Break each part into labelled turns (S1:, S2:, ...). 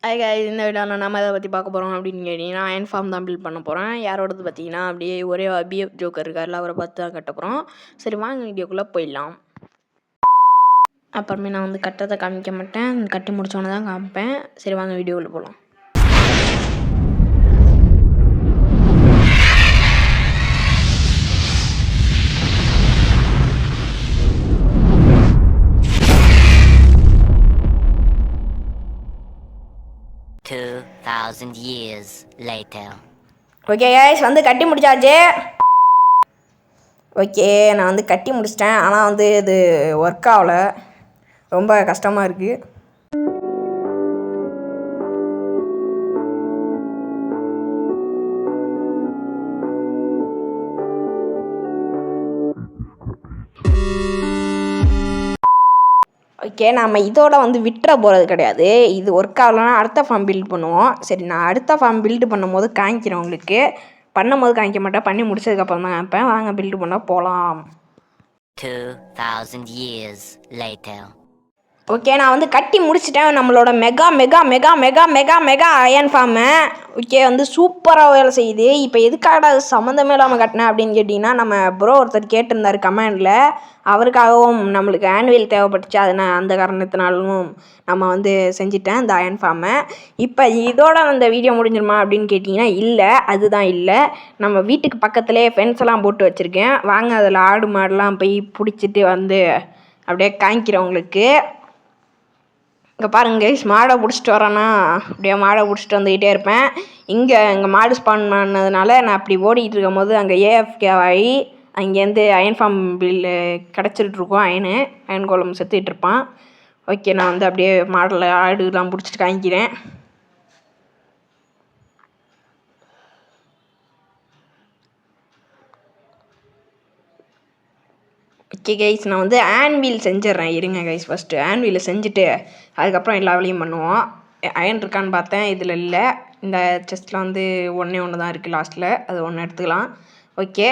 S1: Hi guys, இந்த வீடியோவில் நம்ம எதை பற்றி பார்க்க போகிறோம் அப்படின்னு கேட்டிங்கன்னா, அயன் ஃபார்ம் தான் பில்ட் பண்ண போகிறேன். யாரோடது பார்த்தீங்கன்னா, அப்படியே ஒரே பிஎஃப் ஜோக்கர் இருக்கார்ல, அவரை பார்த்து தான் கட்ட போகிறோம். சரி வாங்க வீடியோக்குள்ளே போயிடலாம். அப்புறமே நான் வந்து கட்டுறதை காமிக்க மாட்டேன், கட்டி முடிச்சோன்னே தான் காமிப்பேன். சரி வாங்க வீடியோவில் போகலாம்.
S2: years later.
S1: ஓகே கைஸ், வந்து கட்டி முடிச்சாச்சு. ஓகே, நான் வந்து கட்டி முடிச்சிட்டேன். ஆனால் வந்து இது ஒர்க் ஆகலை, ரொம்ப கஷ்டமாக இருக்குது. ஓகே, நம்ம இதோட வந்து விட்டுற போகிறது கிடையாது. இது ஒர்க் ஆகலைன்னா அடுத்த ஃபார்ம் பில்ட் பண்ணுவோம். சரி, நான் அடுத்த ஃபார்ம் பில்டு பண்ணும்போது காமிக்கிறேன் உங்களுக்கு. பண்ணும்போது காமிக்க மாட்டேன், பண்ணி முடிச்சதுக்கப்புறம் தான் காமிப்பேன். வாங்க பில்டு பண்ண போகலாம்.
S2: 2000 years later.
S1: ஓகே, நான் வந்து கட்டி முடிச்சிட்டேன் நம்மளோட mega mega mega mega mega mega iron ஃபார்மை. ஓகே, வந்து சூப்பராக வேலை செய்யுது. இப்போ எதுக்காக அது சம்மந்தமே இல்லாமல் கட்டினேன் அப்படின்னு கேட்டிங்கன்னா, நம்ம ப்ரோ ஒருத்தர் கேட்டிருந்தார் கமெண்டில். அவருக்காகவும் நம்மளுக்கு ஆன்வெல் தேவைப்பட்டுச்சு. அது நான் அந்த காரணத்தினாலும் நம்ம வந்து செஞ்சிட்டேன் இந்த அயன் ஃபார்மை. இப்போ இதோட அந்த வீடியோ முடிஞ்சிருமா அப்படின்னு கேட்டிங்கன்னா இல்லை, அதுதான் இல்லை. நம்ம வீட்டுக்கு பக்கத்துலேயே ஃபென்ஸ் எல்லாம் போட்டு வச்சுருக்கேன். வாங்க அதில் ஆடு மாடெலாம் போய் பிடிச்சிட்டு வந்து அப்படியே காமிக்கிறேன் உங்களுக்கு. இங்கே பாருங்க கைஸ், மாடை பிடிச்சிட்டு வரேன்னா அப்படியே மாடை பிடிச்சிட்டு வந்துக்கிட்டே இருப்பேன். இங்கே மாடு ஸ்பான் பண்ணதுனால நான் அப்படி ஓடிக்கிட்டு இருக்கும் போது அங்கே ஏஎஃப்கே ஆகி அங்கேருந்து அயன் ஃபார்ம் பில்லு கிடச்சிட்ருக்கோம். அயன் கோலம் செத்துக்கிட்டு இருப்பான். ஓகே, நான் வந்து அப்படியே மாடில் ஆடுலாம் பிடிச்சிட்டு காமிக்கிறேன். ஓகே கைஸ், நான் வந்து ஆன்வீல் செஞ்சிட்றேன். இருங்க கைஸ், ஃபஸ்ட்டு ஆன்வீலை செஞ்சுட்டு அதுக்கப்புறம் எல்லா வேலையும் பண்ணுவோம். அயன் இருக்கான்னு பார்த்தேன், இதில் இல்லை. இந்த செஸ்ட்டில் வந்து ஒன்று தான் இருக்குது லாஸ்ட்டில், அது ஒன்று எடுத்துக்கலாம். ஓகே,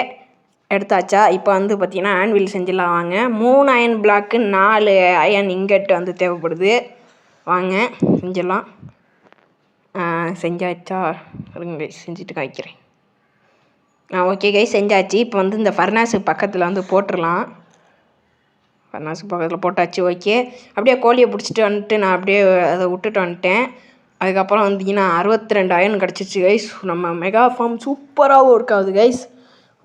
S1: எடுத்தாச்சா? இப்போ வந்து பார்த்திங்கன்னா ஆன்வீல் செஞ்சிடலாம் வாங்க. 3 அயன் பிளாக்கு 4 அயன் இங்கட்டு வந்து தேவைப்படுது. வாங்க செஞ்சிடலாம். செஞ்சாச்சா? இருங்க கைஸ், செஞ்சுட்டு காய்க்கிறேன். ஓகே கைஸ், செஞ்சாச்சு. இப்போ வந்து இந்த ஃபர்னாஸுக்கு பக்கத்தில் வந்து போட்டுடலாம். ஃபர்னாஸுக்கு பக்கத்தில் போட்டாச்சு. ஓகே, அப்படியே கோழியை பிடிச்சிட்டு வந்துட்டு நான் அப்படியே அதை விட்டுட்டு வந்துட்டேன். அதுக்கப்புறம் வந்தீங்கன்னா 62 அயன் கிடச்சிச்சு கைஸ். நம்ம மெகா ஃபார்ம் சூப்பராகவும் ஒர்க் ஆகுது கைஸ்.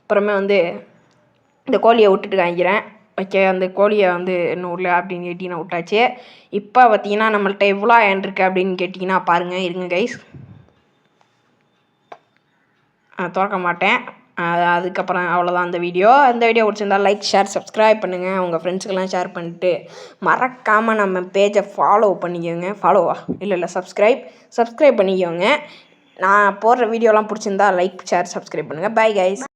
S1: அப்புறமே வந்து இந்த கோழியை விட்டுட்டு காய்க்கிறேன். ஓகே, அந்த கோழியை வந்து இன்னும் இல்லை அப்படின்னு கேட்டிங்கன்னா விட்டாச்சு. இப்போ பார்த்தீங்கன்னா நம்மள்ட்ட எவ்வளோ அயன் இருக்குது அப்படின்னு கேட்டிங்கன்னா பாருங்கள். இருங்க கைஸ், திறக்க மாட்டேன். அதுக்கப்புறம் அவ்வளோதான் அந்த வீடியோ. இந்த வீடியோ பிடிச்சிருந்தா லைக், ஷேர், சப்ஸ்கிரைப் பண்ணுங்கள். உங்கள் ஃப்ரெண்ட்ஸுக்கெல்லாம் ஷேர் பண்ணிட்டு மறக்காமல் நம்ம பேஜை ஃபாலோ பண்ணிக்கோங்க. ஃபாலோவா இல்லை சப்ஸ்கிரைப் பண்ணிக்கோங்க. நான் போடுற வீடியோலாம் பிடிச்சிருந்தா லைக், ஷேர், சப்ஸ்கிரைப் பண்ணுங்கள். Bye guys.